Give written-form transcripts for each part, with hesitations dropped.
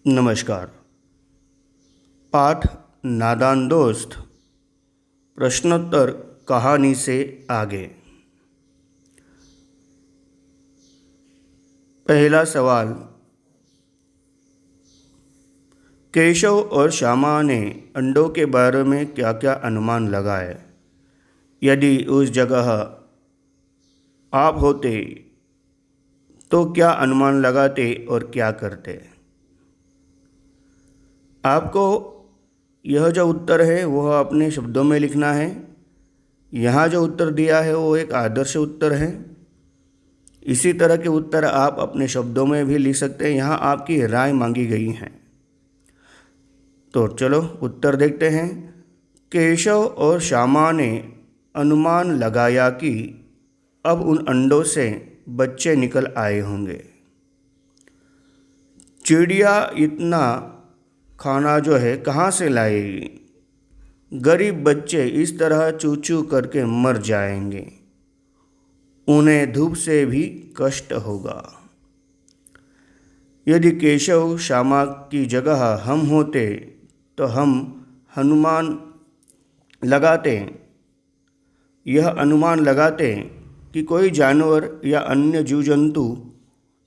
नमस्कार। पाठ नादान दोस्त प्रश्नोत्तर कहानी से आगे। पहला सवाल, केशव और श्यामा ने अंडों के बारे में क्या क्या अनुमान लगाए? यदि उस जगह आप होते तो क्या अनुमान लगाते और क्या करते? आपको यह जो उत्तर है वह अपने शब्दों में लिखना है। यहाँ जो उत्तर दिया है वो एक आदर्श उत्तर है। इसी तरह के उत्तर आप अपने शब्दों में भी लिख सकते हैं। यहाँ आपकी राय मांगी गई है। तो चलो उत्तर देखते हैं। केशव और श्यामा ने अनुमान लगाया कि अब उन अंडों से बच्चे निकल आए होंगे। चिड़िया इतना खाना जो है कहाँ से लाएगी? गरीब बच्चे इस तरह चू चू करके मर जाएंगे। उन्हें धूप से भी कष्ट होगा। यदि केशव श्यामा की जगह हम होते तो हम यह अनुमान लगाते कि कोई जानवर या अन्य जीव जंतु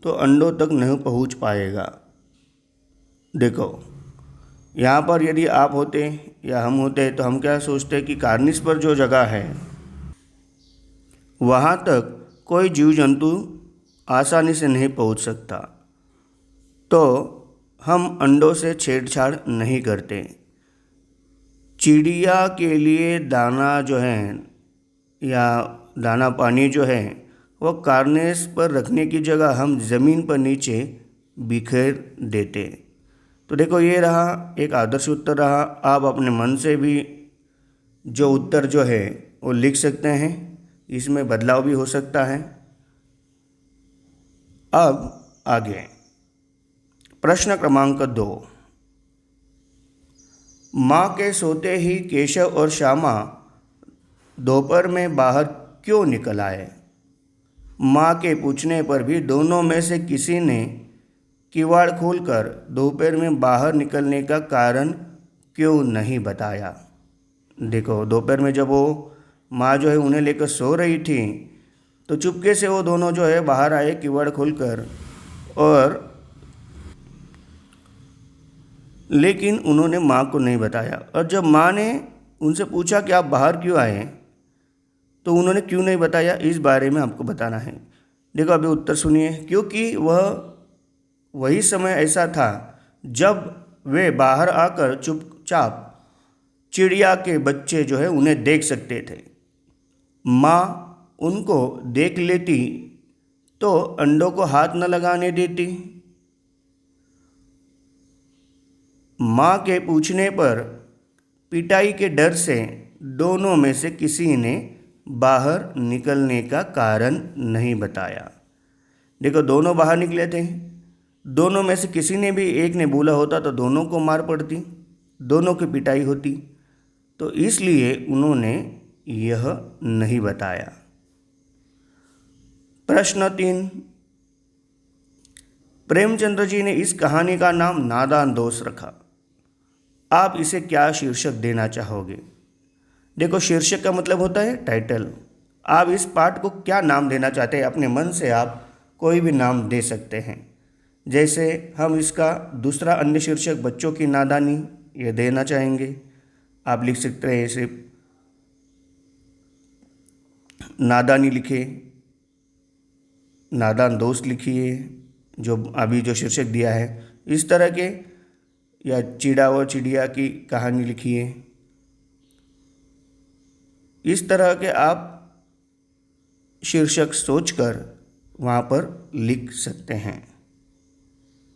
तो अंडों तक नहीं पहुंच पाएगा। देखो, यहाँ पर यदि आप होते या हम होते तो हम क्या सोचते कि कार्निस पर जो जगह है वहाँ तक कोई जीव जंतु आसानी से नहीं पहुँच सकता, तो हम अंडों से छेड़छाड़ नहीं करते। चिड़िया के लिए दाना जो है या दाना पानी जो है वह कार्निस पर रखने की जगह हम ज़मीन पर नीचे बिखेर देते। तो देखो, ये रहा एक आदर्श उत्तर रहा। आप अपने मन से भी जो उत्तर जो है वो लिख सकते हैं। इसमें बदलाव भी हो सकता है। अब आगे प्रश्न क्रमांक 2। माँ के सोते ही केशव और श्यामा दोपहर में बाहर क्यों निकल आए? माँ के पूछने पर भी दोनों में से किसी ने किवाड़ खोलकर दोपहर में बाहर निकलने का कारण क्यों नहीं बताया? देखो, दोपहर में जब वो माँ जो है उन्हें लेकर सो रही थी तो चुपके से वो दोनों जो है बाहर आए किवाड़ खोलकर, और लेकिन उन्होंने माँ को नहीं बताया। और जब माँ ने उनसे पूछा कि आप बाहर क्यों आए, तो उन्होंने क्यों नहीं बताया, इस बारे में आपको बताना है। देखो, अभी उत्तर सुनिए। क्योंकि वही समय ऐसा था जब वे बाहर आकर चुपचाप चिड़िया के बच्चे जो है उन्हें देख सकते थे। माँ उनको देख लेती तो अंडों को हाथ न लगाने देती। माँ के पूछने पर पिटाई के डर से दोनों में से किसी ने बाहर निकलने का कारण नहीं बताया। देखो, दोनों बाहर निकले थे। दोनों में से किसी ने भी एक ने बोला होता तो दोनों को मार पड़ती, दोनों की पिटाई होती। तो इसलिए उन्होंने यह नहीं बताया। प्रश्न 3। प्रेमचंद्र जी ने इस कहानी का नाम नादान दोस्त रखा। आप इसे क्या शीर्षक देना चाहोगे? देखो, शीर्षक का मतलब होता है टाइटल। आप इस पाठ को क्या नाम देना चाहते हैं? अपने मन से आप कोई भी नाम दे सकते हैं। जैसे हम इसका दूसरा अन्य शीर्षक बच्चों की नादानी ये देना चाहेंगे। आप लिख सकते हैं सिर्फ नादानी लिखे, नादान दोस्त लिखिए, जो अभी जो शीर्षक दिया है इस तरह के, या चिड़ा और चिड़िया की कहानी लिखिए। इस तरह के आप शीर्षक सोचकर वहाँ पर लिख सकते हैं।